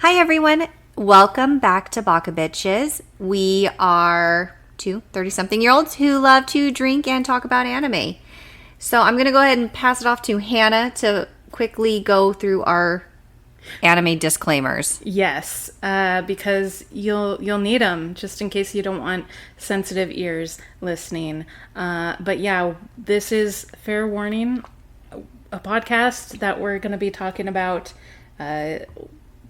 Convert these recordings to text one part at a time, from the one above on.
Hi everyone, welcome back to Baka Bitches. We are two 30-something-year-olds who love to drink and talk about anime. So I'm going to go ahead and pass it off to Hannah to quickly go through our anime disclaimers. Yes, because you'll need them just in case you don't want sensitive ears listening. But yeah, this is fair warning, a podcast that we're going to be talking about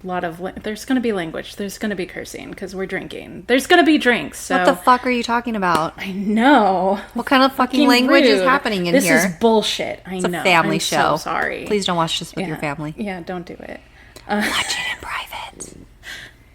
there's going to be language, there's going to be cursing because we're drinking, there's going to be drinks. So What the fuck are you talking about? I know. What kind of fucking language is happening in this here? This is bullshit. I know. It's a family show. So sorry. Please don't watch this with your family. Yeah, don't do it. Watch it in private.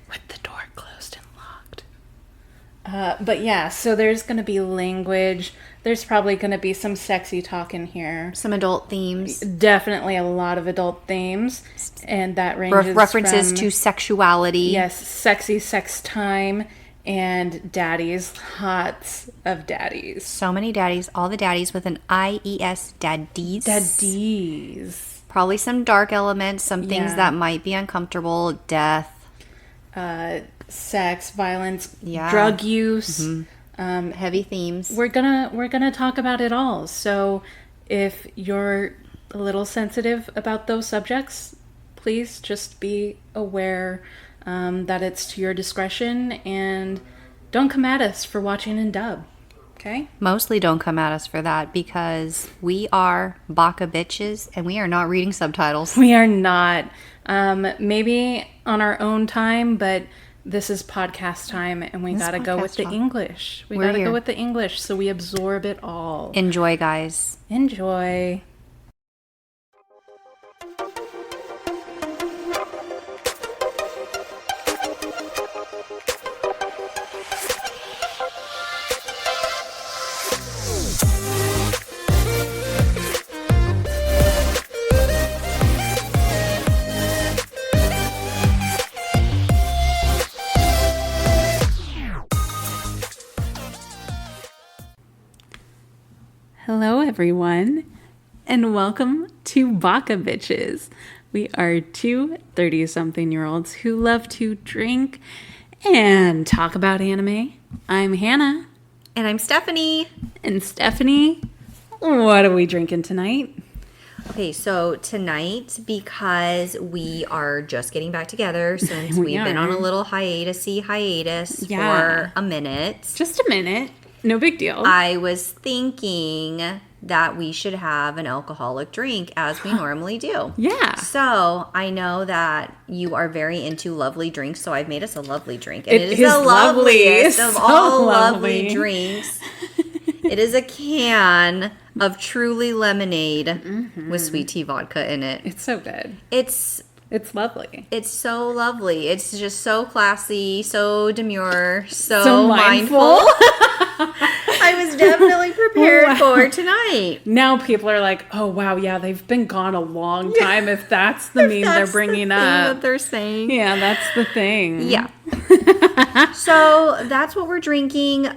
With the door closed and locked. But yeah, so there's going to be language. There's probably going to be some sexy talk in here. Some adult themes. Definitely a lot of adult themes. And that ranges references from, to sexuality. Yes, sexy sex time and daddies. Lots of daddies. So many daddies. All the daddies with an I-E-S. Daddies. Daddies. Probably some dark elements. Some things that might be uncomfortable. Death. Sex, violence, drug use. Mm-hmm. Heavy themes. We're gonna talk about it all. So if you're a little sensitive about those subjects, please just be aware that it's to your discretion, and don't come at us for watching in dub. Okay? Mostly don't come at us for that because we are Baka Bitches and we are not reading subtitles. We are not. Maybe on our own time, but this is podcast time, and we gotta go with the English. We gotta go with the English so we absorb it all. Enjoy, guys. Enjoy. Hello, everyone, and welcome to Baka Bitches. We are two 30-something-year-olds who love to drink and talk about anime. I'm Hannah. And I'm Stephanie. And Stephanie, what are we drinking tonight? Okay, so tonight, because we are just getting back together since we've been on a little hiatus for a minute. Just a minute. No big deal. I was thinking that we should have an alcoholic drink as we normally do. Yeah. So I know that you are very into lovely drinks, so I've made us a lovely drink. And it is the lovely. loveliest of so all lovely drinks. It is a can of Truly lemonade with sweet tea vodka in it. It's so good. It's lovely. It's so lovely. It's just so classy, so demure, so mindful. I was definitely prepared for tonight. Now people are like, oh, wow, yeah, they've been gone a long time if that's the meme they're bringing up. What they're saying. Yeah, that's the thing. Yeah. So that's what we're drinking.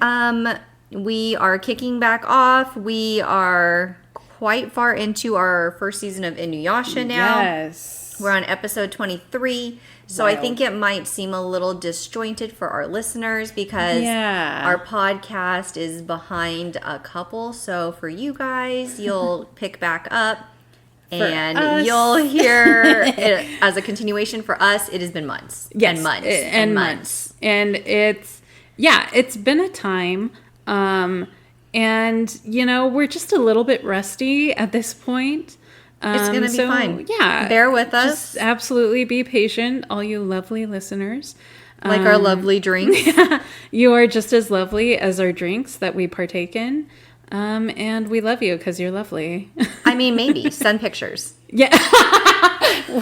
We are kicking back off. We are quite far into our first season of Inuyasha now. Yes. We're on episode 23. So I think it might seem a little disjointed for our listeners because our podcast is behind a couple. So for you guys, you'll pick back up and you'll hear it as a continuation. For us, it has been months. Yes, and months. And months. And it's been a time. And, we're just a little bit rusty at this point. It's going to be fine. Yeah. Bear with us. Just absolutely be patient, all you lovely listeners. Like our lovely drinks. You are just as lovely as our drinks that we partake in. And we love you because you're lovely. I mean, maybe. Send pictures. Yeah.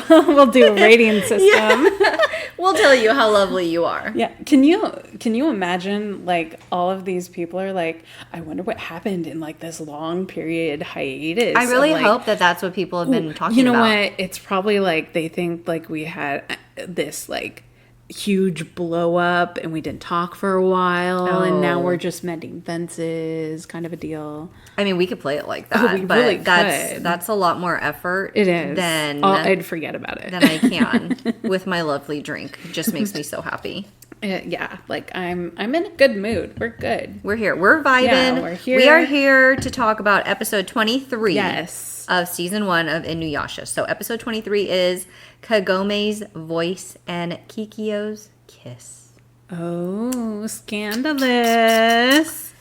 We'll do a rating system. Yeah. We'll tell you how lovely you are. Yeah. Can you imagine, like, all of these people are like, I wonder what happened in, like, this long period hiatus. I really hope that that's what people have been talking about. You know what? It's probably, like, they think, like, we had this, like, huge blow up and we didn't talk for a while and now we're just mending fences kind of a deal. I mean, we could play it like that, but really that's a lot more effort. It is. Than I'd forget about it. Than I can with my lovely drink. It just makes me so happy. Yeah, like I'm in a good mood. We're good. We're here. We're vibing. Yeah, we're here. We are here to talk about episode 23 yes. of season 1 of Inuyasha. So episode 23 is Kagome's voice and Kikyo's kiss. Oh, scandalous.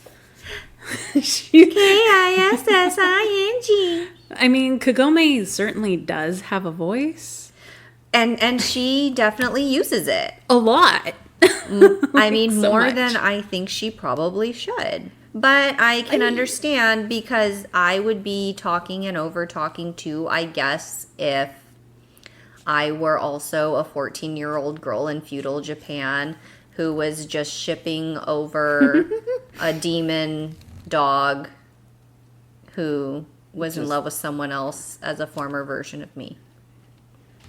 Kissing. I mean, Kagome certainly does have a voice. And she definitely uses it. A lot. I mean, so more much. Than I think she probably should. But I can understand because I would be talking and over talking too, I guess, if I were also a 14-year-old girl in feudal Japan who was just shipping over a demon dog who was in love with someone else as a former version of me.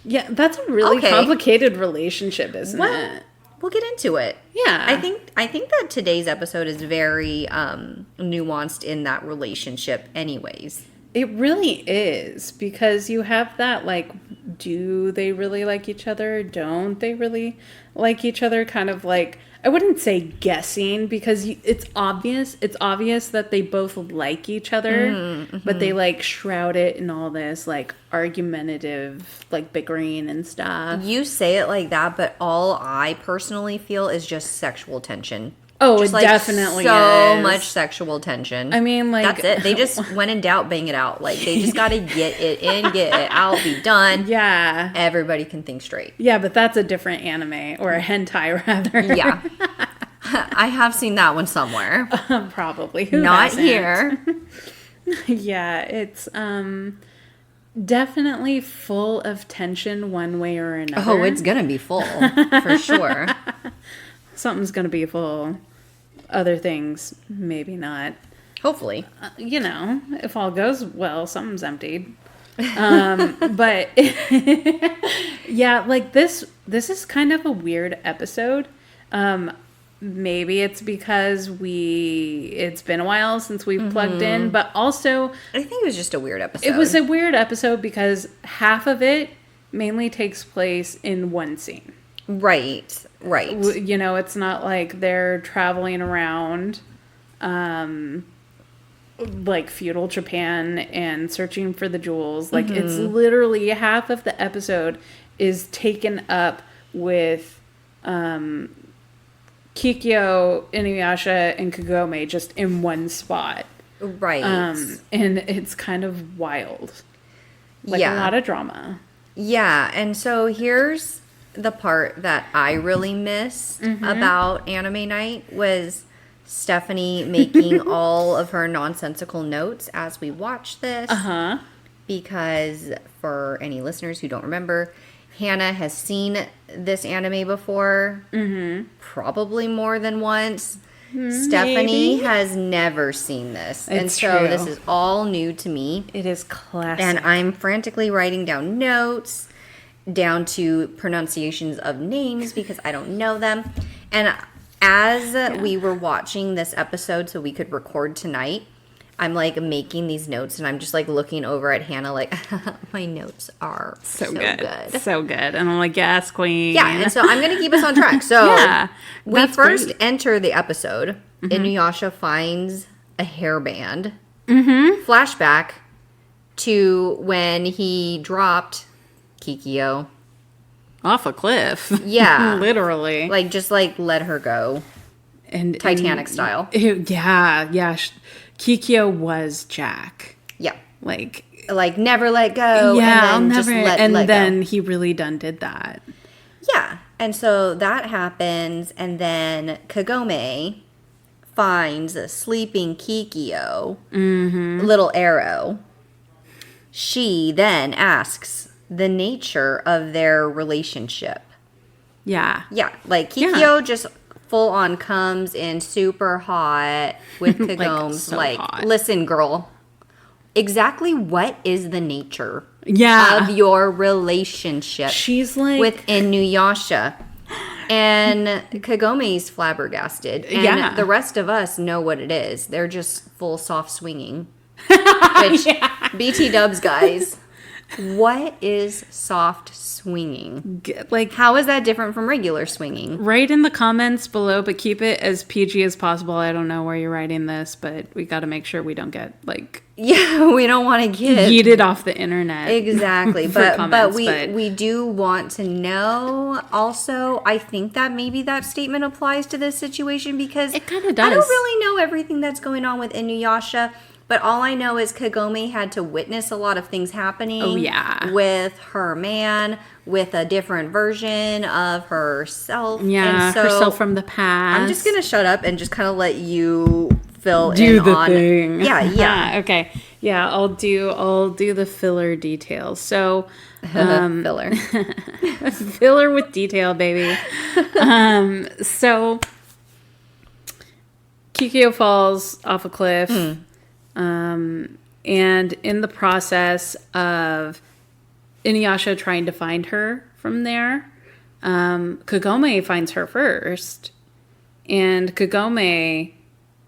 Yeah, that's a really complicated relationship, isn't it? We'll get into it. Yeah. I think that today's episode is very nuanced in that relationship anyways. It really is, because you have that, like, do they really like each other? Don't they really like each other? Kind of like, I wouldn't say guessing, because it's obvious. It's obvious that they both like each other, but they, like, shroud it in all this, like, argumentative, like, bickering and stuff. You say it like that, but all I personally feel is just sexual tension. Oh, just, it like, definitely so is. much sexual tension. I mean, like... That's it. They just, when in doubt, bang it out. Like, they just got to get it in, get it out, be done. Yeah. Everybody can think straight. Yeah, but that's a different anime, or a hentai, rather. Yeah. I have seen that one somewhere. Probably. Who Not hasn't? here. Yeah, it's definitely full of tension one way or another. Oh, it's going to be full, for sure. Something's going to be full. Other things, maybe not. Hopefully. You know, if all goes well, something's emptied. But yeah, like this is kind of a weird episode. Maybe it's because it's been a while since we've plugged in, but also I think it was just a weird episode. It was a weird episode because half of it mainly takes place in one scene. Right. You know, it's not like they're traveling around like feudal Japan and searching for the jewels. Like it's literally half of the episode is taken up with Kikyo, Inuyasha, and Kagome just in one spot. Right. And it's kind of wild. Like a lot of drama. Yeah, and so here's the part that I really missed about Anime Night was Stephanie making all of her nonsensical notes as we watch this. Because for any listeners who don't remember, Hannah has seen this anime before, probably more than once. Stephanie has never seen this. And so this is all new to me. It is classic. And I'm frantically writing down notes down to pronunciations of names because I don't know them. And as we were watching this episode so we could record tonight, I'm like making these notes and I'm just like looking over at Hannah like, my notes are so good. So good. And I'm like, yes, queen. Yeah, and so I'm going to keep us on track. So we first enter the episode. Inuyasha finds a hairband. Flashback to when he dropped Kikyo off a cliff. Yeah. Literally. Like, just, like, let her go. And Titanic style. Yeah. Kikyo was Jack. Yeah. Like, never let go. Yeah, and then I'll never. Just and let then go. He really did that. Yeah. And so that happens, and then Kagome finds a sleeping Kikyo, little arrow. She then asks the nature of their relationship. Yeah. Yeah, like Kikyo just full on comes in super hot with Kagome's hot. Listen, girl, exactly what is the nature of your relationship? She's like with Inuyasha. And Kagome's flabbergasted. And the rest of us know what it is. They're just full soft swinging. Which, BT dubs, guys. What is soft swinging? Like, how is that different from regular swinging? Write in the comments below, but keep it as PG as possible. I don't know where you're writing this, but we got to make sure we don't get, like... Yeah, we don't want to get... yeeted off the internet. Exactly. but we do want to know. Also, I think that maybe that statement applies to this situation because... it kind of does. I don't really know everything that's going on with Inuyasha. But all I know is Kagome had to witness a lot of things happening with her man, with a different version of herself. Yeah, and so herself from the past. I'm just going to shut up and just kind of let you fill do in the on thing. Yeah. Okay. Yeah, I'll do the filler details. So filler. Filler with detail, baby. So Kikyo falls off a cliff. And in the process of Inuyasha trying to find her from there, Kagome finds her first. And Kagome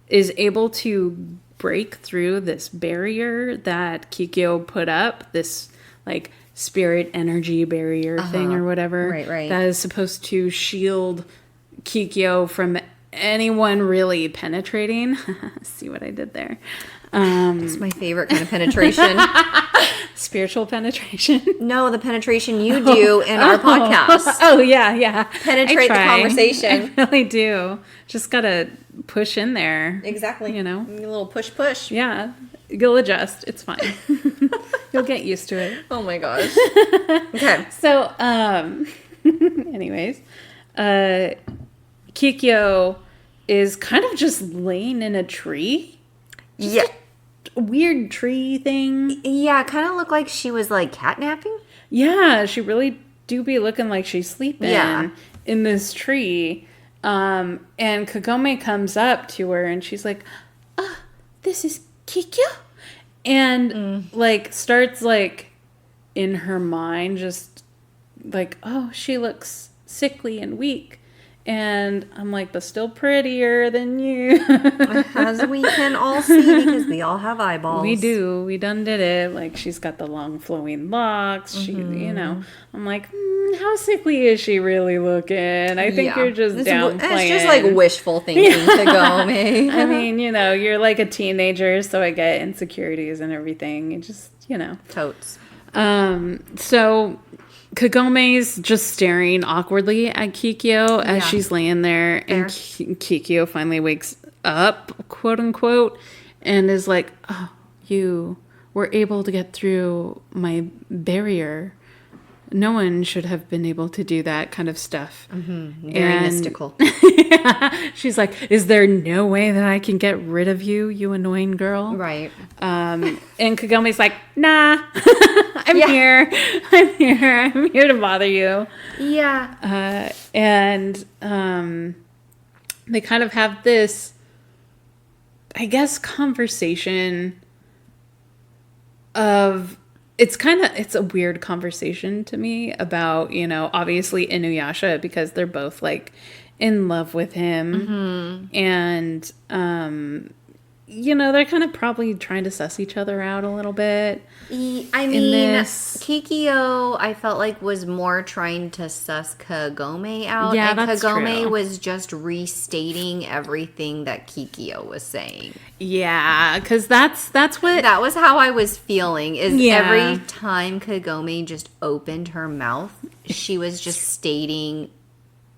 is able to break through this barrier that Kikyo put up, this like spirit energy barrier thing or whatever. Right. That is supposed to shield Kikyo from anyone really penetrating. See what I did there? It's my favorite kind of penetration. Spiritual penetration? No, the penetration you do in our podcast. Oh, yeah. Penetrate the conversation. I really do. Just gotta push in there. Exactly. You know? A little push. Yeah. You'll adjust. It's fine. You'll get used to it. Oh my gosh. Okay. So, anyways, Kikyo is kind of just laying in a tree. Yeah. A weird tree thing. Yeah, kind of looked like she was like catnapping. Yeah, she really do be looking like she's sleeping in this tree. And Kagome comes up to her and she's like, this is Kikyo? And like starts like in her mind just like, oh, she looks sickly and weak. And I'm like, but still prettier than you. As we can all see, because we all have eyeballs. We do. We done did it. Like, she's got the long flowing locks. She, you know. I'm like, how sickly is she really looking? I think you're just downplaying. It's just like wishful thinking to go, May. I mean, you know, you're like a teenager, so I get insecurities and everything. You just, you know. Totes. So... Kagome's just staring awkwardly at Kikyo as she's laying there, and Kikyo finally wakes up, quote unquote, and is like, oh, you were able to get through my barrier. No one should have been able to do that kind of stuff. Very mystical. She's like, is there no way that I can get rid of you, you annoying girl? Right. And Kagome's like, nah, I'm here. I'm here to bother you. Yeah. And they kind of have this, I guess, conversation of... It's a weird conversation to me about, you know, obviously Inuyasha, because they're both like in love with him. And, you know, they're kind of probably trying to suss each other out a little bit. I mean, Kikyo, I felt like was more trying to suss Kagome out. Yeah, and that's Kagome true. was just restating everything that Kikyo was saying. Yeah, because that's what... That was how I was feeling, is every time Kagome just opened her mouth, she was just stating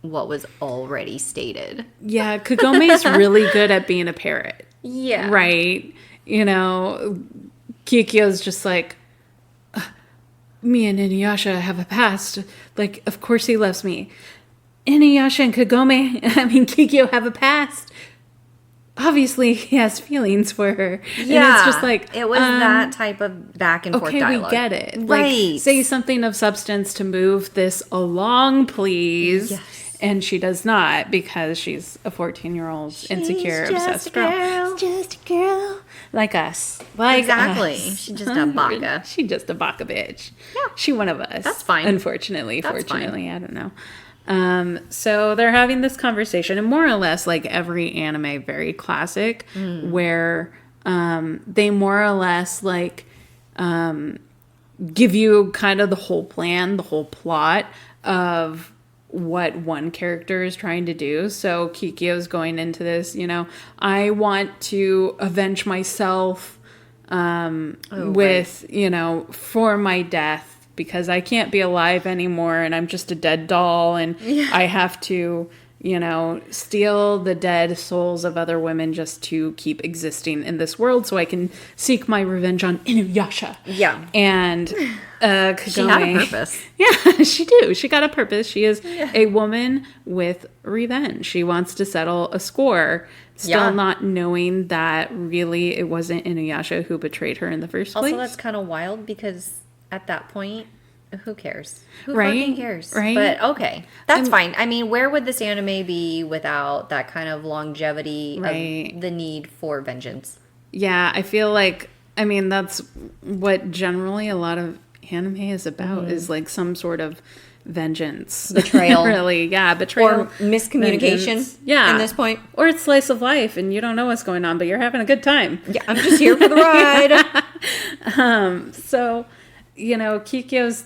what was already stated. Yeah, Kagome's really good at being a parrot. Yeah. Right? You know, Kikyo's just like, me and Inuyasha have a past. Like, of course he loves me. Inuyasha and Kikyo have a past. Obviously, he has feelings for her. Yeah. And it's just like... It was that type of back and forth dialogue. Okay, we get it. Right. Like, say something of substance to move this along, please. Yes. And she does not, because she's a 14-year-old insecure, obsessed girl. She's just a girl. Like us. Like exactly. us. She's just a baka. She's just a baka bitch. Yeah. She one of us. That's fine. Unfortunately. That's Fortunately. Fine. I don't know. So they're having this conversation, and more or less like every anime, very classic, where they more or less like give you kind of the whole plan, the whole plot of what one character is trying to do. So Kikyo's going into this, I want to avenge myself with, for my death, because I can't be alive anymore and I'm just a dead doll, and I have to, steal the dead souls of other women just to keep existing in this world so I can seek my revenge on Inuyasha. Yeah. And Kagome, she had a purpose. Yeah, she do. She got a purpose. She is a woman with revenge. She wants to settle a score, still not knowing that really it wasn't Inuyasha who betrayed her in the first place. Also, that's kind of wild because at that point, who cares? Who Right? fucking cares? Right? But okay, that's fine. I mean, where would this anime be without that kind of longevity of the need for vengeance? Yeah, I feel like, that's what generally a lot of anime is about, is like some sort of vengeance. Betrayal. Really, yeah, betrayal. Or miscommunication vengeance. Yeah. in this point. Or it's slice of life and you don't know what's going on, but you're having a good time. Yeah, I'm just here for the ride. So, Kikyo's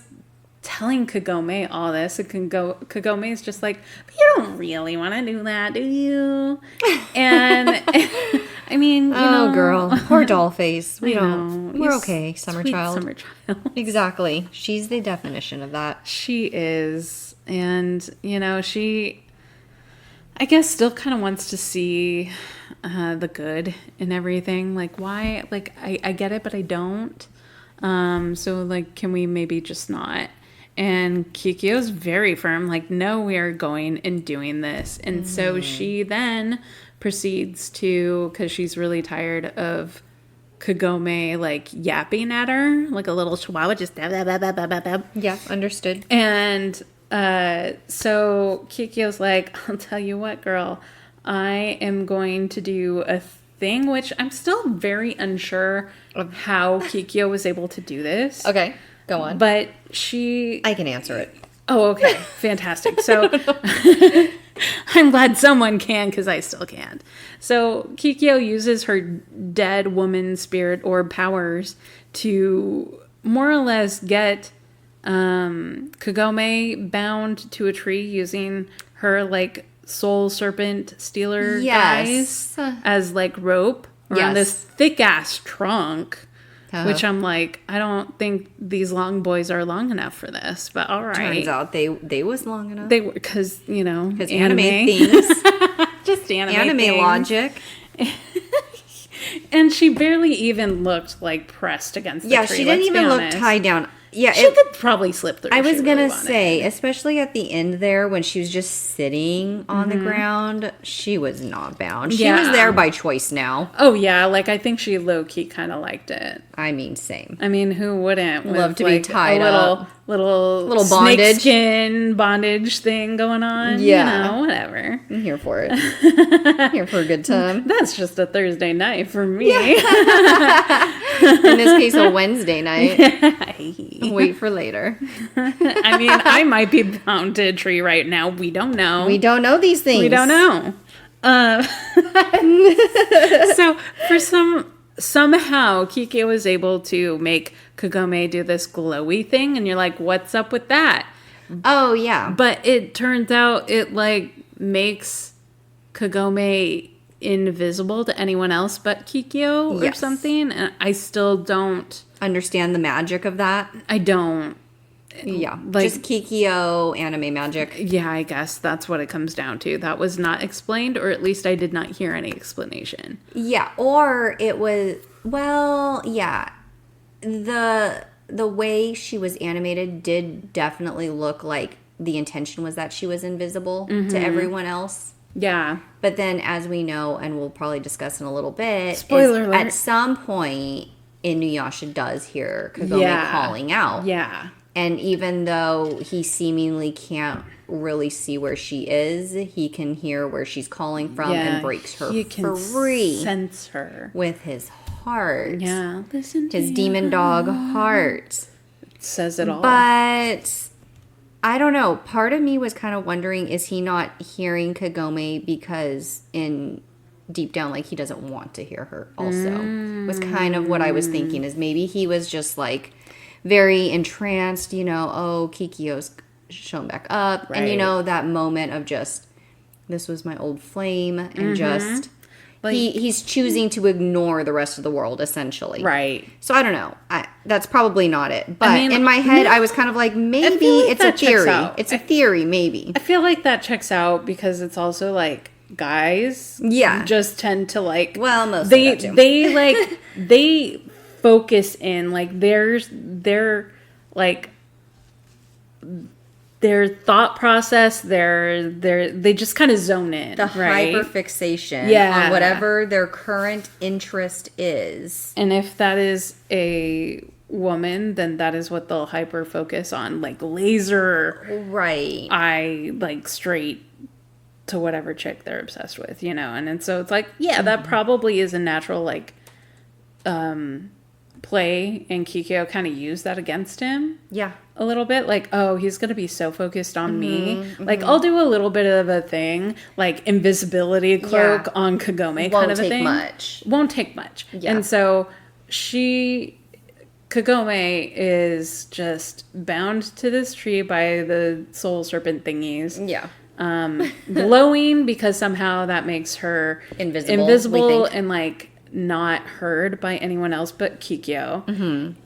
telling Kagome all this, and Kagome is just like, but you don't really want to do that, do you? And girl, poor doll face. We're okay, summer Sweet child. Summer child. Exactly. She's the definition of that. She is. And, she, I guess, still kind of wants to see the good in everything. Like, why? Like, I get it, but I don't. So, like, can we maybe just not? And Kikyo's very firm, like, no, we are going and doing this. And so she then proceeds to, because she's really tired of Kagome, like, yapping at her, like a little chihuahua, just blah, blah, blah, blah, blah, blah. Yeah, understood. And so Kikyo's like, I'll tell you what, girl, I am going to do a thing, which I'm still very unsure of how Kikyo was able to do this. Okay, go on. But I can answer it. Oh, okay. Fantastic. So I'm glad someone can, because I still can't. So Kikyo uses her dead woman spirit orb powers to more or less get Kagome bound to a tree using her, like, soul serpent stealer guys as, like, rope around this thick-ass trunk. Which I'm like, I don't think these long boys are long enough for this, but all right. Turns out they was long enough. They were, because, because anime things. Just anime things. Logic. And she barely even looked, like, pressed against the tree. Yeah, she didn't even look tied down. Yeah, she could probably slip through. I was gonna say, especially at the end there, when she was just sitting on the ground, she was not bound. She was there by choice now. Oh yeah, like, I think she low-key kind of liked it. I mean, same. I mean, who wouldn't love to be tied up? Little bondage, snakeskin bondage thing going on. Yeah, whatever. I'm here for it. I'm here for a good time. That's just a Thursday night for me. Yeah. In this case, a Wednesday night. Wait for later. I mean, I might be bound to a tree right now. We don't know. We don't know these things. We don't know. So somehow Kikyo was able to make Kagome do this glowy thing, and you're like, what's up with that? Oh yeah. But it turns out it, like, makes Kagome invisible to anyone else but Kikyo or something, and I still don't understand the magic of that. I don't. Yeah, like, just Kikyo anime magic. Yeah, I guess that's what it comes down to. That was not explained, or at least I did not hear any explanation. Yeah, or it was, well, yeah, the way she was animated did definitely look like the intention was that she was invisible to everyone else. Yeah. But then, as we know, and we'll probably discuss in a little bit, spoiler alert, at some point, Inuyasha does hear Kagome calling out. Yeah. And even though he seemingly can't really see where she is, he can hear where she's calling from and breaks her free. Sense her with his heart. Yeah. Listen to his demon dog heart. It says it all. But I don't know. Part of me was kind of wondering, is he not hearing Kagome because deep down, like, he doesn't want to hear her also? Was kind of what I was thinking, is maybe he was just, like, very entranced, Kikyo's shown back up. Right. And, that moment of just, this was my old flame, and just... Like, he's choosing to ignore the rest of the world, essentially. Right. So I don't know. That's probably not it. But in my head, I was kind of like, maybe it's a theory. It's a theory, maybe. I feel like that checks out because it's also like guys just tend to like... Well, mostly they like, they focus in, like, they're like... Their thought process, they just kind of zone in. The hyperfixation on whatever their current interest is. And if that is a woman, then that is what they'll hyper focus on, like laser eye, like straight to whatever chick they're obsessed with, and so it's like, that probably is a natural like play, and Kikyo kind of used that against him. Yeah. A little bit, like, oh, he's gonna be so focused on me. Like, I'll do a little bit of a thing, like invisibility cloak on Kagome, kind of a thing. Won't take much. Yeah. And so Kagome is just bound to this tree by the soul serpent thingies. Yeah. Glowing because somehow that makes her invisible and like not heard by anyone else but Kikyo.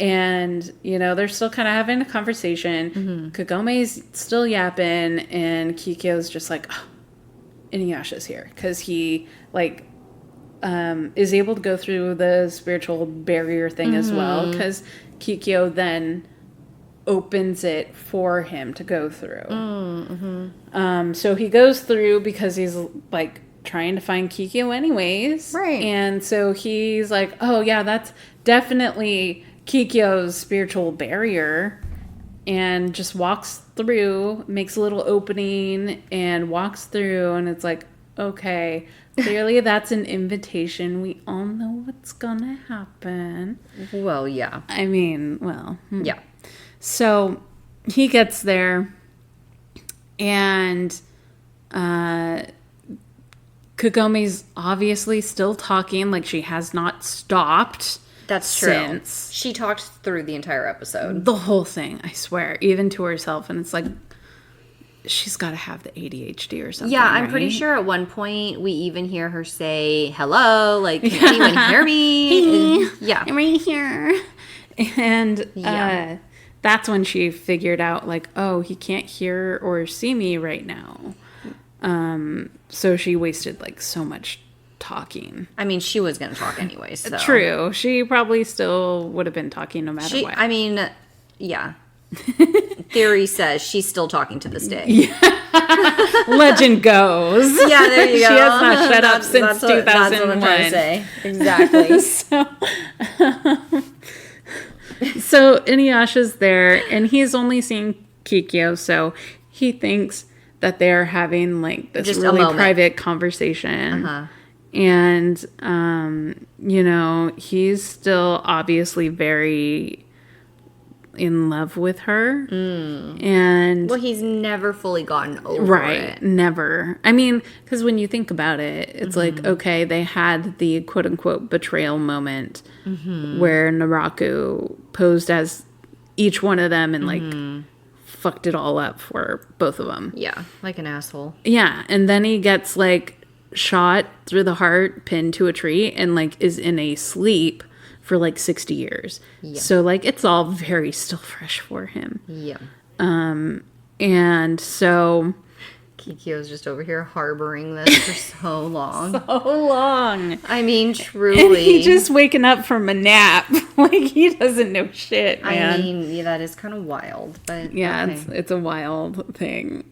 And they're still kind of having a conversation. Kagome's still yapping, and Kikyo's just like, oh, Inuyasha's here, because he like is able to go through the spiritual barrier thing as well, because Kikyo then opens it for him to go through. So he goes through because he's like trying to find Kikyo anyways. Right. And so he's like, oh yeah, that's definitely Kikyo's spiritual barrier, and just walks through, makes a little opening and walks through, and it's like, okay, clearly that's an invitation. We all know what's gonna happen. Well, yeah. I mean, well. Yeah. So he gets there, and Kagome's obviously still talking, like she has not stopped. That's true. She talked through the entire episode. The whole thing, I swear, even to herself. And it's like, she's got to have the ADHD or something. Yeah, I'm pretty sure at one point we even hear her say, hello, like, can anyone hear me? Hey, I'm right here. And that's when she figured out, like, oh, he can't hear or see me right now. So she wasted like so much talking. I mean, she was going to talk anyway, so. True. She probably still would have been talking no matter what. I mean, yeah. Theory says she's still talking to this day. Yeah. Legend goes. Yeah, there you go. She has not shut up since 2001. That's what I'm trying to say. Exactly. So Inuyasha's there, and he's only seeing Kikyo, so he thinks that they're having like this just really private conversation. And he's still obviously very in love with her. And well, he's never fully gotten over it. Never. I mean, because when you think about it, it's like, okay, they had the quote unquote betrayal moment where Naraku posed as each one of them and like fucked it all up for both of them. Yeah, like an asshole. Yeah, and then he gets like shot through the heart, pinned to a tree, and like is in a sleep for like 60 years. Yeah. So like it's all very still fresh for him. Yeah. And so Kikyo's just over here harboring this for so long. So long. I mean, truly. And he's just waking up from a nap. Like, he doesn't know shit, man. I mean, yeah, that is kind of wild. But yeah, okay. It's a wild thing.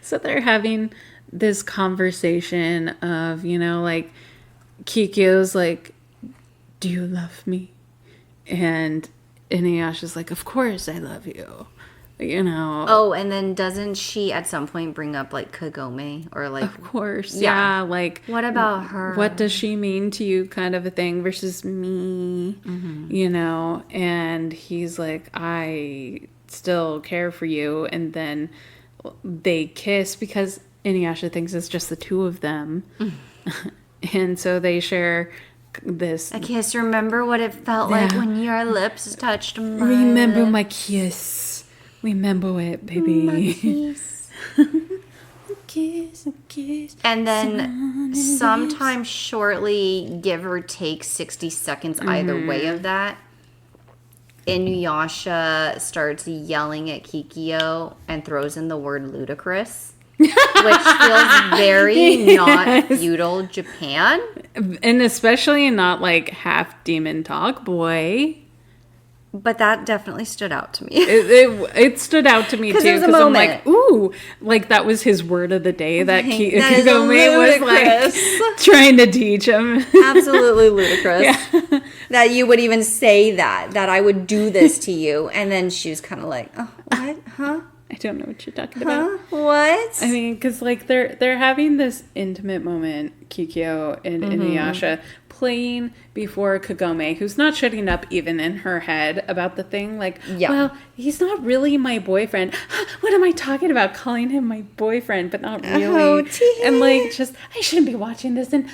So they're having this conversation of, like, Kikyo's like, do you love me? And Inuyasha's like, of course I love you. Oh, and then doesn't she at some point bring up like Kagome or like? Of course, yeah. Like, what about her? What does she mean to you, kind of a thing, versus me? And he's like, I still care for you. And then they kiss because Inuyasha thinks it's just the two of them. And so they share this. A kiss. Remember what it felt like when your lips touched mine. Remember my kiss. Remember it, baby. My kiss. Kiss, kiss. And then sometime shortly, give or take 60 seconds either way of that, Inuyasha starts yelling at Kikyo and throws in the word ludicrous, which feels very not feudal Japan. And especially not like half demon talk boy. But that definitely stood out to me. It stood out to me too because I'm like, ooh, like that was his word of the day that Kagome was like trying to teach him. Absolutely ludicrous. Yeah. That you would even say that I would do this to you, and then she was kind of like, oh, what? Huh? I don't know what you're talking about. What? I mean, because like they're having this intimate moment, Kikyo and Inuyasha, playing before Kagome, who's not shutting up even in her head about the thing. Like, well, he's not really my boyfriend. What am I talking about? Calling him my boyfriend, but not really. Oh, and like, just I shouldn't be watching this. And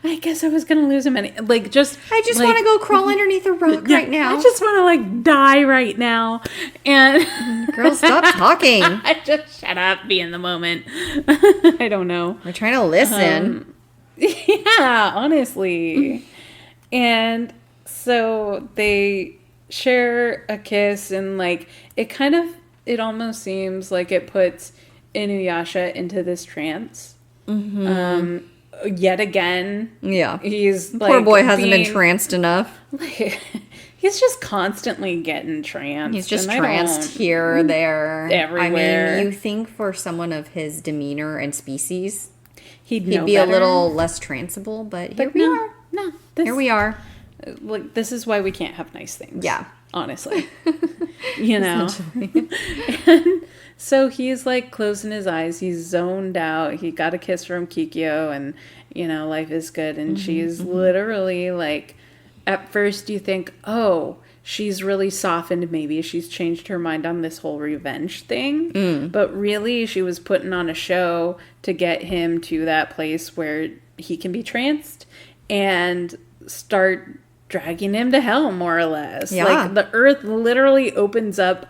I guess I was gonna lose him. And like, I just like, want to go crawl underneath a rug right now. I just want to like die right now. And girl, stop talking. Just shut up. Be in the moment. I don't know. We're trying to listen. Yeah, honestly. And so they share a kiss, and like it almost seems like it puts Inuyasha into this trance. Yet again. Yeah. He's like, poor boy hasn't been tranced enough. Like, he's just constantly getting tranced. He's just tranced here, there, everywhere. I mean, you think for someone of his demeanor and species, he'd be better. A little less tranceable, but here we are. No, here we are. Like, this is why we can't have nice things. Yeah. Honestly. You know? And so he's like closing his eyes. He's zoned out. He got a kiss from Kikyo, and, you know, life is good. And she's literally like, at first you think, oh, she's really softened. Maybe she's changed her mind on this whole revenge thing. But really, she was putting on a show to get him to that place where he can be tranced and start dragging him to hell, more or less. Yeah. Like, the earth literally opens up,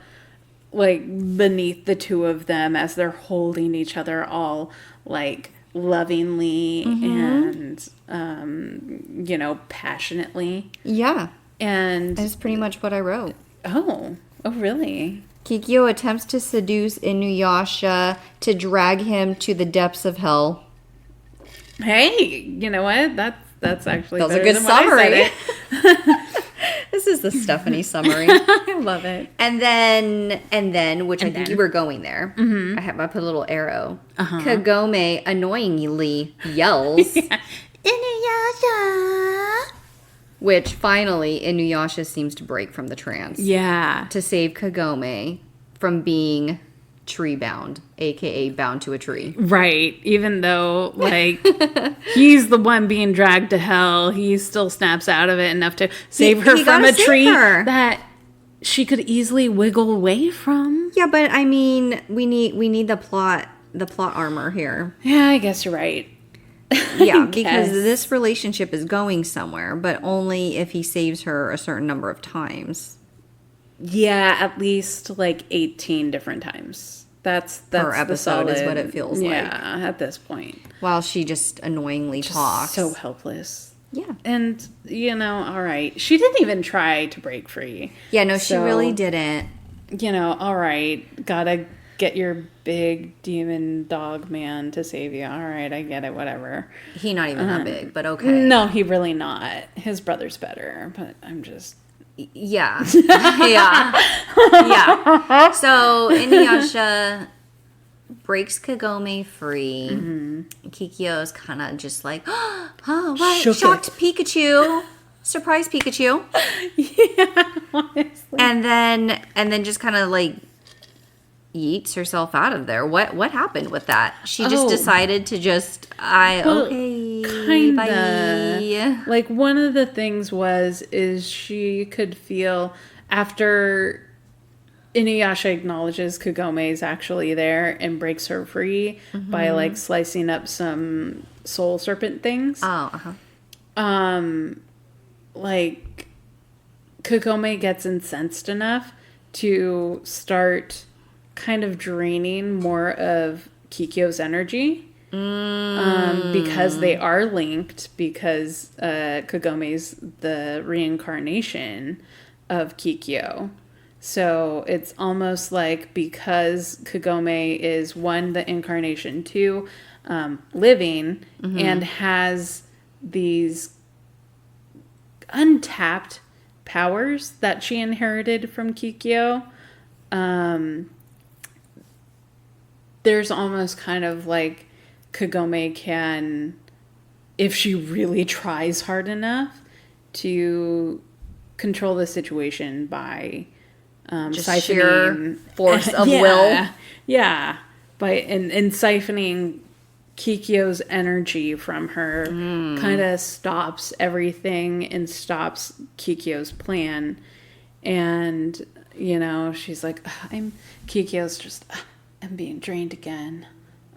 like, beneath the two of them as they're holding each other all, like, lovingly and, you know, passionately. Yeah. And that's pretty much what I wrote. Oh, really? Kikyo attempts to seduce Inuyasha to drag him to the depths of hell. Hey, you know what? That's actually that was a good summary. This is the Stephanie summary. I love it. And then, which I think you were going there. I put a little arrow. Kagome annoyingly yells, Inuyasha! Which finally Inuyasha seems to break from the trance. Yeah. To save Kagome from being tree bound, aka bound to a tree. Right. Even though, like, he's the one being dragged to hell, he still snaps out of it enough to save her from a tree that she could easily wiggle away from. Yeah, but I mean, we need the plot armor here. Yeah, I guess you're right. Yeah, because this relationship is going somewhere, but only if he saves her a certain number of times. Yeah, at least like 18 different times. That's per episode is what it feels like. Yeah, at this point. While she just annoyingly talks. So helpless. Yeah. And, you know, all right. She didn't even try to break free. Yeah, no, she really didn't. You know, all right. Gotta get your big demon dog man to save you. All right, I get it, whatever. He not even that big, but okay. No, he really not. His brother's better, but I'm just... Yeah. Yeah. So Inuyasha breaks Kagome free. Kikyo's kind of just like, oh, what? Shocked Pikachu. Surprise Pikachu. Yeah, honestly. And then just kind of like yeets herself out of there. What happened with that? She just decided to just kinda. Bye. Like, one of the things is she could feel after Inuyasha acknowledges Kagome is actually there and breaks her free by, like, slicing up some soul serpent things. Oh, uh-huh. Like, Kagome gets incensed enough to start kind of draining more of Kikyo's energy. Because they are linked, because Kagome's the reincarnation of Kikyo. So it's almost like, because Kagome is, one, the incarnation, two, living, and has these untapped powers that she inherited from Kikyo, there's almost kind of like Kagome can, if she really tries hard enough, to control the situation by just siphoning sheer force of will. Yeah, and siphoning Kikyo's energy from her, kind of stops everything and stops Kikyo's plan. And, you know, she's like, Kikyo's just, I'm being drained again.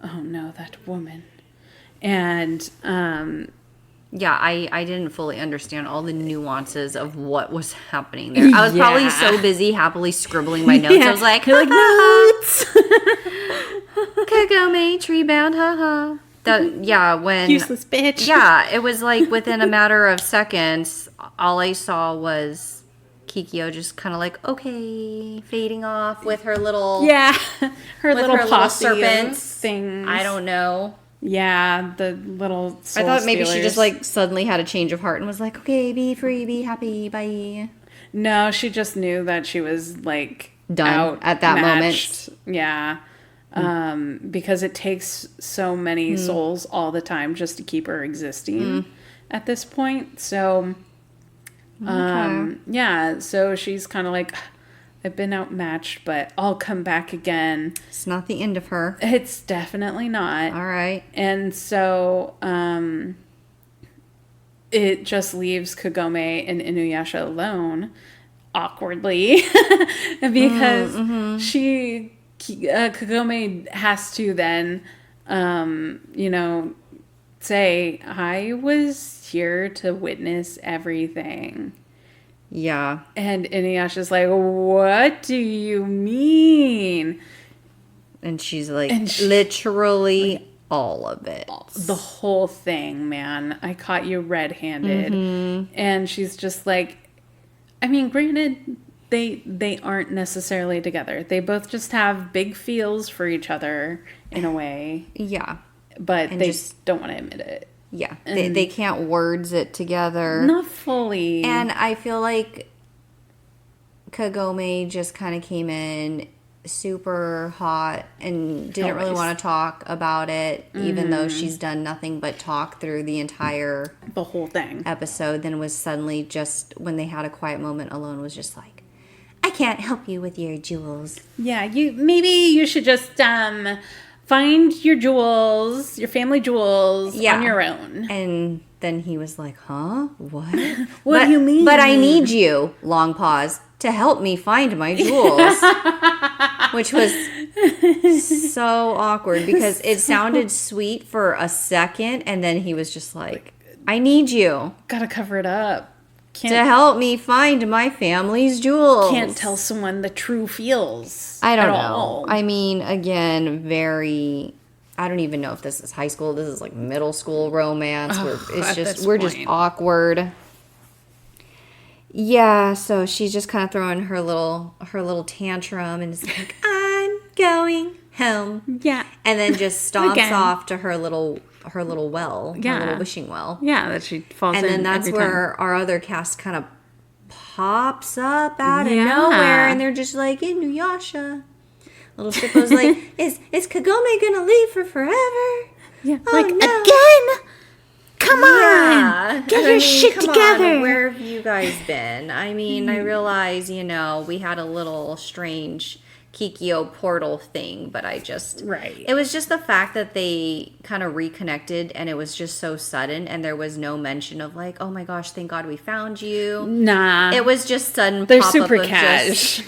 Oh no, that woman. And, yeah, I didn't fully understand all the nuances of what was happening there. I was probably so busy happily scribbling my notes. I was like, notes. Kagome, tree bound, haha. When useless bitch. Yeah, it was like within a matter of seconds, all I saw was Kikyo just kind of like, okay, fading off with her little her little serpents things. I don't know. Yeah, the little soul I thought maybe stealers. she just like suddenly had a change of heart and was like, okay, be free, be happy, bye. No, she just knew that she was like done at that moment. Yeah. Because it takes so many souls all the time just to keep her existing at this point. So, so she's kind of like, I've been outmatched, but I'll come back again. It's not the end of her. It's definitely not. All right. And so, it just leaves Kagome and Inuyasha alone, awkwardly, because Kagome has to then, say, I was here to witness everything. Yeah. And Inuyasha's like, what do you mean? And she's like, literally all of it. The whole thing, man. I caught you red-handed. And she's just like, I mean, granted, they aren't necessarily together. They both just have big feels for each other in a way. Yeah. But they just don't want to admit it. Yeah. They can't words it together. Not fully. And I feel like Kagome just kind of came in super hot and didn't really want to talk about it, even though she's done nothing but talk through the whole thing episode. Then was suddenly just, when they had a quiet moment alone, was just like, I can't help you with your jewels. Yeah, maybe you should just find your jewels, your family jewels, on your own. And then he was like, huh? What? What do you mean? But I need you, long pause, to help me find my jewels. Which was so awkward because it sounded sweet for a second, and then he was just like, I need you. Gotta cover it up. To help me find my family's jewels. Can't tell someone the true feels. I don't know. I mean, again, I don't even know if this is high school. This is like middle school romance. We're just awkward. Yeah, so she's just kind of throwing her little tantrum and is like, I'm going home. Yeah. And then just stomps off to her little well, her little wishing well. Yeah, that she falls in. And then that's where our other cast kind of pops up out of nowhere, and they're just like, Inuyasha. Little Shippo's like, is Kagome gonna leave for forever? Yeah, oh, again? Come on! Get your shit together! Where have you guys been? I mean, I realize, we had a little strange Kikyo portal thing, but it was just the fact that they kind of reconnected, and it was just so sudden, and there was no mention of like, oh my gosh, thank God we found you. Nah. It was just sudden. They're super cash.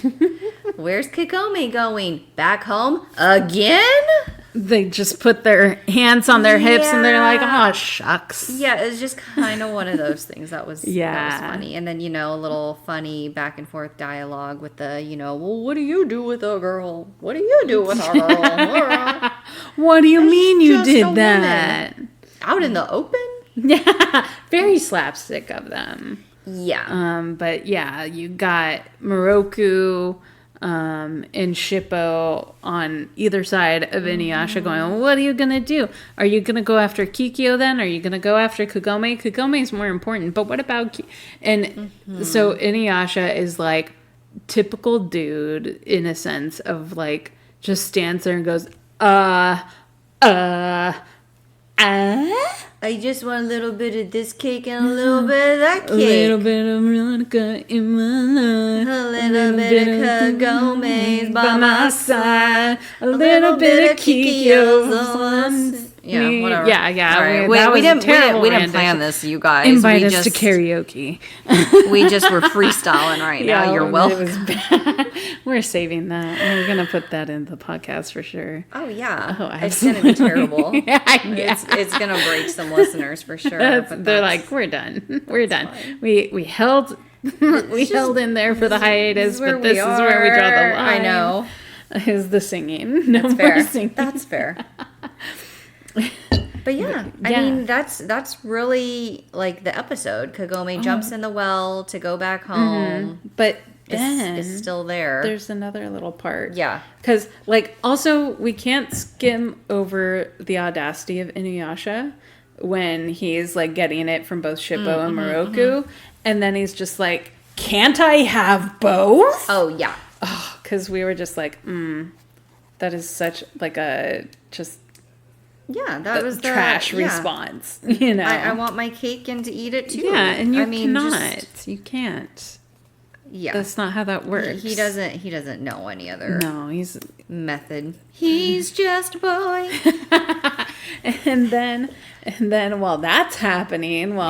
Where's Kagome going? Back home again? They just put their hands on their hips and they're like, oh, shucks. Yeah, it was just kind of one of those things that was funny. And then, a little funny back and forth dialogue with the, well, what do you do with a girl? What do you do with a girl? What do you mean you did that? Out in the open? Yeah, very slapstick of them. Yeah. But yeah, you got Moroku and Shippo on either side of Inuyasha going, what are you going to do? Are you going to go after Kikyo then? Are you going to go after Kagome? Kagome is more important, but what about... So Inuyasha is like typical dude in a sense of like, just stands there and goes, I just want a little bit of this cake and a little bit of that cake. A little bit of Veronica in my life. A little bit of Kagome's by my side. A little bit of Kikyo's. Yeah, whatever. Yeah. Right. We didn't plan this, you guys. Invite us to karaoke. We just were freestyling right now. You're welcome. It was bad. We're saving that. We're going to put that in the podcast for sure. Oh, yeah. Oh, it's going to be terrible. It's going to break some listeners for sure. They're like, we're done. We're done. Fine. We held in there for the hiatus, but this is where we draw the line. I know. Is the singing. That's fair. That's fair. But I mean, that's really like the episode. Kagome jumps in the well to go back home. But it's still there. There's another little part. Yeah. Because, also, we can't skim over the audacity of Inuyasha when he's, getting it from both Shippo and Moroku. And then he's just like, can't I have both? Oh, yeah. Because we were just like, that is such, a, just... Yeah, that was the trash response. I want my cake and to eat it too. Yeah, and you cannot. You can't. Yeah, that's not how that works. He doesn't know any other. No, he's method. He's just a boy. and then while that's happening,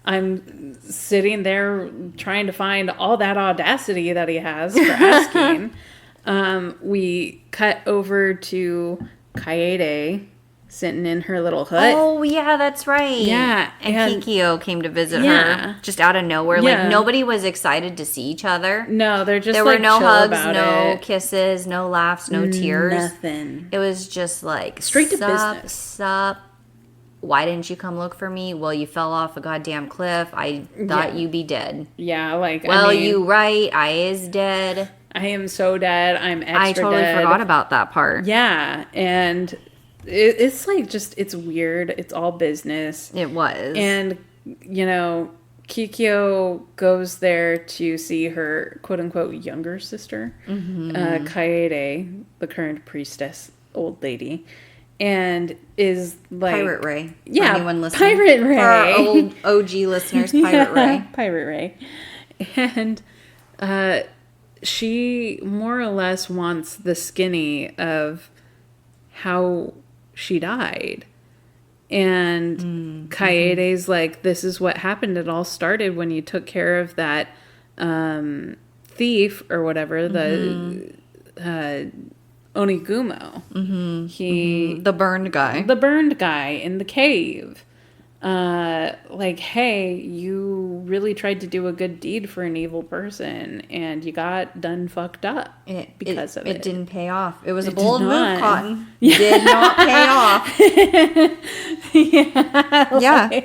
I'm sitting there trying to find all that audacity that he has for asking, we cut over to Kaede sitting in her little hut. Oh, yeah, that's right. Yeah. And Kikyo came to visit her just out of nowhere. Yeah. Nobody was excited to see each other. No, they're just there were no hugs, no it. Kisses, no laughs, no tears. Nothing. It was just like, straight to business. Sup. Why didn't you come look for me? Well, you fell off a goddamn cliff. I thought you'd be dead. Yeah, you right. I is dead. I am so dead. I'm extra dead. I totally forgot about that part. Yeah, and... It's it's weird. It's all business. It was. And, Kikyo goes there to see her quote-unquote younger sister, Kaede, the current priestess, old lady, and is like... Pirate Ray. Yeah, anyone listening. Pirate Ray. For our old OG listeners, Pirate Ray. Pirate Ray. And she more or less wants the skinny of how... she died. And Kaede's like, this is what happened. It all started when you took care of that thief or whatever, the Onigumo. The burned guy. The burned guy in the cave. Hey, you really tried to do a good deed for an evil person and you got done fucked up because of it. It didn't pay off. It was a bold move, Cotton. Did not pay off. Yeah.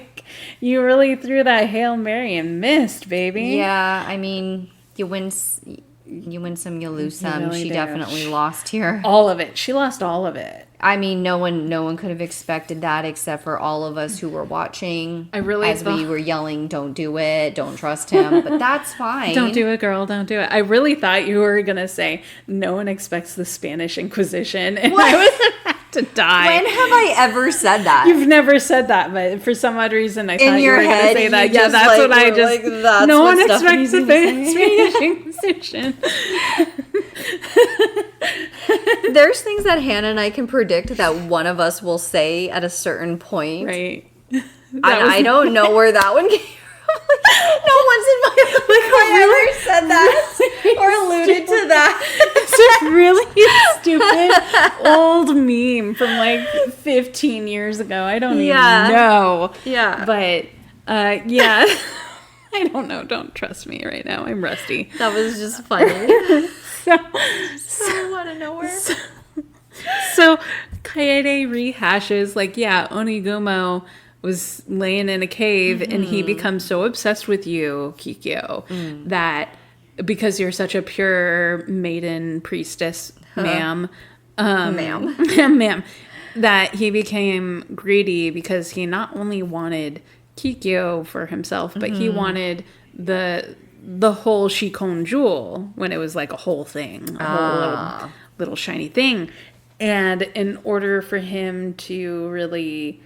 You really threw that Hail Mary and missed, baby. Yeah, I mean, you win some, you lose some. Really she definitely lost here. All of it. She lost all of it. I mean, no one could have expected that except for all of us who were watching. We were yelling, "Don't do it! Don't trust him." But that's fine. Don't do it, girl. Don't do it. I really thought you were gonna say no one expects the Spanish Inquisition, and I was about to die. When have I ever said that? You've never said that, but for some odd reason, I thought you were gonna say that. Yeah, that's what I just. No one expects the Spanish Inquisition. There's things that Hannah and I can predict that one of us will say at a certain point. Right. I don't know where that one came from. No one's in my life ever said that or alluded to that. It's a really stupid old meme from like 15 years ago. I don't even know. Yeah. But, yeah. I don't know. Don't trust me right now. I'm rusty. That was just funny. so out of nowhere. So Kaede rehashes, like, yeah, Onigumo was laying in a cave and he becomes so obsessed with you, Kikyo, that because you're such a pure maiden priestess, ma'am, that he became greedy because he not only wanted Kikyo for himself, but he wanted the whole Shikon jewel when it was like a whole thing, a whole little shiny thing. And in order for him to really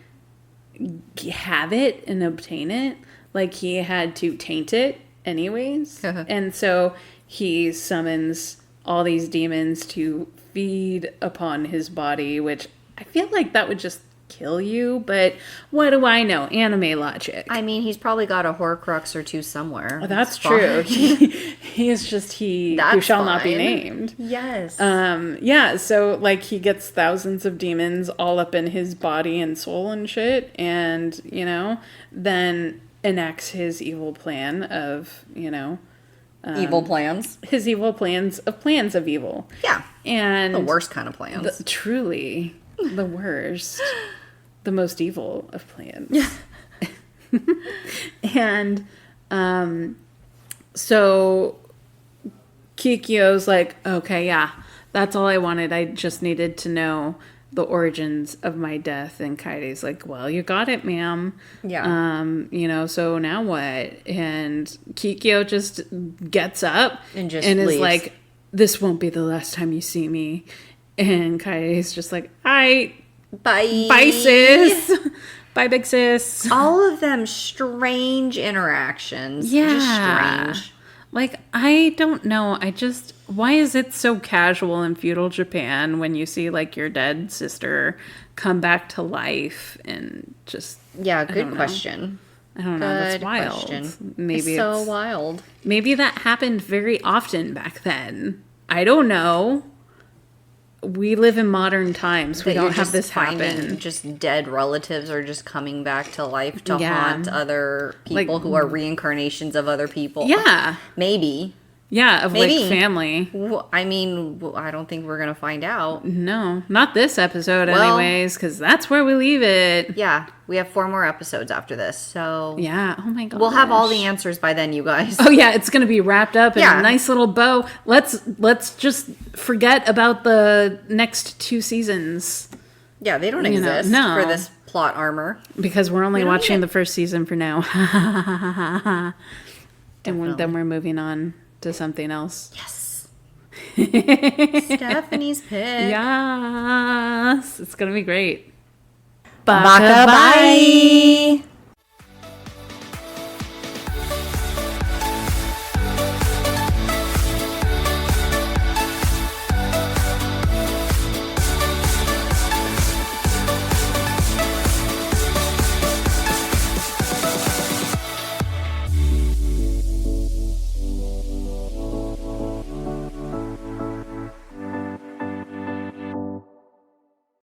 have it and obtain it, like, he had to taint it anyways. And so he summons all these demons to feed upon his body, which I feel like that would just kill you, but what do I know? Anime logic. I mean, he's probably got a Horcrux or two somewhere. Well, that's true. He is just who shall not be named. Yes. Yeah, so, like, he gets thousands of demons all up in his body and soul and shit, and, you know, then enacts his evil plan of, you know... evil plans. His evil plans of evil. Yeah. And... the worst kind of plans. Truly. The worst. The most evil of plans. And so Kikyo's like, okay, yeah, that's all I wanted. I just needed to know the origins of my death. And Kaede's like, well, you got it, ma'am. Yeah. You know, so now what? And Kikyo just gets up and leaves. Is like, this won't be the last time you see me. And Kaede's just like, bye, sis. Bye, big sis. All of them strange interactions. Yeah. Just strange. Like, I don't know. Why is it so casual in feudal Japan when you see, like, your dead sister come back to life and just... Yeah, good question. I don't know. That's wild. Question. Maybe it's so wild. Maybe that happened very often back then. I don't know. We live in modern times. We don't have this happen. Just dead relatives are just coming back to life to haunt other people, like, who are reincarnations of other people. Yeah. Maybe. Yeah, of like family. I mean, I don't think we're going to find out. No, not this episode anyways, because that's where we leave it. Yeah, we have 4 more episodes after this, so... Yeah, oh my god. We'll have all the answers by then, you guys. Oh yeah, it's going to be wrapped up in a nice little bow. Let's just forget about the next 2 seasons. Yeah, they don't exist for this plot armor. Because we're only watching the first season for now. And then we're moving on to something else. Yes. Stephanie's pick. Yes. It's going to be great. Baka bye.